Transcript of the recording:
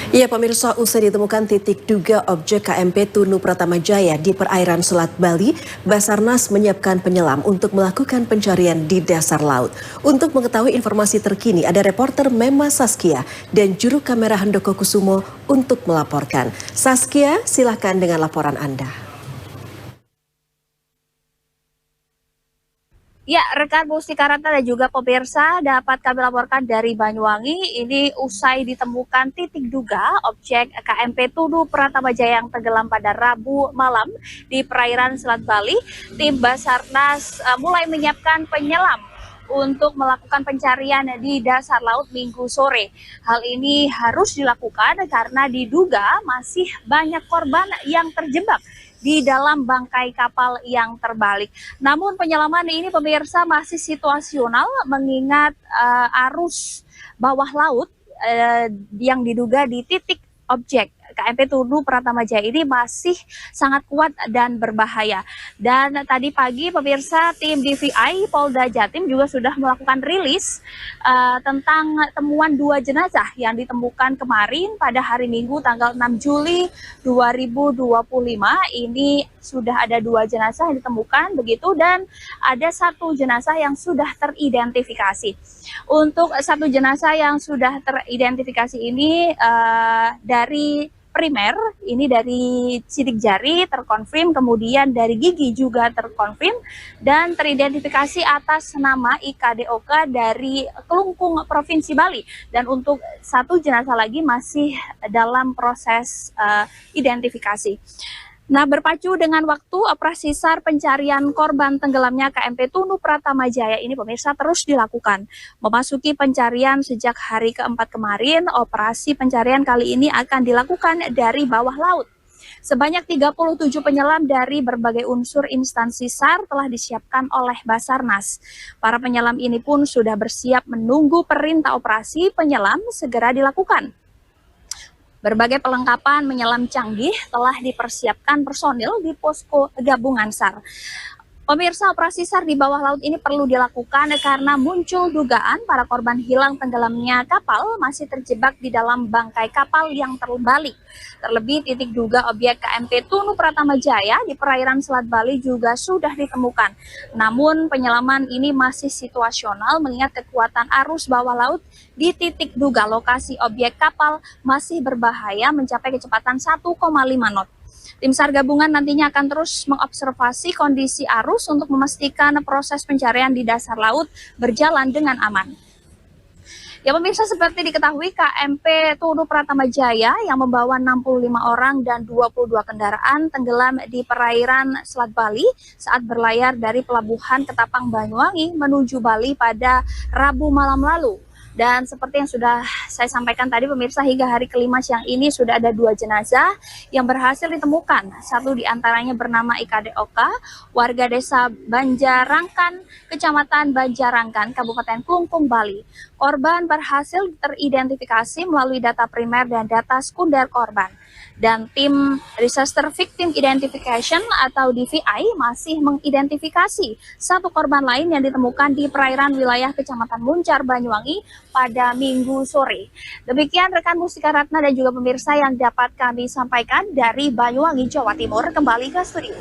Ya pemirsa, usai ditemukan titik duga objek KMP Tunu Pratama Jaya di perairan Selat Bali, Basarnas menyiapkan penyelam untuk melakukan pencarian di dasar laut. Untuk mengetahui informasi terkini, ada reporter Mema Saskia dan juru kamera Handoko Kusumo untuk melaporkan. Saskia, silahkan dengan laporan Anda. Ya, rekan Mustika Ratna dan juga pemirsa dapat kami laporkan dari Banyuwangi. Ini usai ditemukan titik duga objek KMP Tunu Pratama Jaya yang tenggelam pada Rabu malam di perairan Selat Bali. Tim Basarnas mulai menyiapkan penyelam untuk melakukan pencarian di dasar laut Minggu sore. Hal ini harus dilakukan karena diduga masih banyak korban yang terjebak di dalam bangkai kapal yang terbalik. Namun penyelaman ini pemirsa masih situasional mengingat arus bawah laut yang diduga di titik objek KMP Tunu Pratama Jaya ini masih sangat kuat dan berbahaya. Dan tadi pagi pemirsa tim DVI Polda Jatim juga sudah melakukan rilis tentang temuan 2 jenazah yang ditemukan kemarin pada hari Minggu tanggal 6 Juli 2025. Ini sudah ada 2 jenazah yang ditemukan begitu, dan ada 1 jenazah yang sudah teridentifikasi. Untuk 1 jenazah yang sudah teridentifikasi ini dari primer, ini dari sidik jari terkonfirm, kemudian dari gigi juga terkonfirm, dan teridentifikasi atas nama IKDOK dari Kelungkung, Provinsi Bali. Dan untuk 1 jenazah lagi masih dalam proses identifikasi. Nah, berpacu dengan waktu, operasi SAR pencarian korban tenggelamnya KMP Tunu Pratama Jaya ini pemirsa terus dilakukan. Memasuki pencarian sejak hari keempat kemarin, operasi pencarian kali ini akan dilakukan dari bawah laut. Sebanyak 37 penyelam dari berbagai unsur instansi SAR telah disiapkan oleh Basarnas. Para penyelam ini pun sudah bersiap menunggu perintah operasi penyelam segera dilakukan. Berbagai perlengkapan menyelam canggih telah dipersiapkan personil di posko gabungan SAR. Pemirsa, operasi SAR di bawah laut ini perlu dilakukan karena muncul dugaan para korban hilang tenggelamnya kapal masih terjebak di dalam bangkai kapal yang terbalik. Terlebih titik duga objek KMP Tunu Pratama Jaya di perairan Selat Bali juga sudah ditemukan. Namun penyelaman ini masih situasional mengingat kekuatan arus bawah laut di titik duga lokasi objek kapal masih berbahaya mencapai kecepatan 1,5 knot. Tim SAR gabungan nantinya akan terus mengobservasi kondisi arus untuk memastikan proses pencarian di dasar laut berjalan dengan aman. Ya pemirsa, seperti diketahui KMP Tunu Pratama Jaya yang membawa 65 orang dan 22 kendaraan tenggelam di perairan Selat Bali saat berlayar dari Pelabuhan Ketapang Banyuwangi menuju Bali pada Rabu malam lalu. Dan seperti yang sudah saya sampaikan tadi pemirsa, hingga hari kelima siang ini sudah ada 2 jenazah yang berhasil ditemukan. 1 diantaranya bernama IKDOK, warga desa Banjarangkan, Kecamatan Banjarangkan, Kabupaten Kelungkung, Bali. Korban berhasil teridentifikasi melalui data primer dan data sekunder korban. Dan tim Disaster Victim Identification atau DVI masih mengidentifikasi 1 korban lain yang ditemukan di perairan wilayah Kecamatan Muncar, Banyuwangi pada Minggu sore. Demikian rekan Mustika Ratna dan juga pemirsa yang dapat kami sampaikan dari Banyuwangi, Jawa Timur. Kembali ke studio.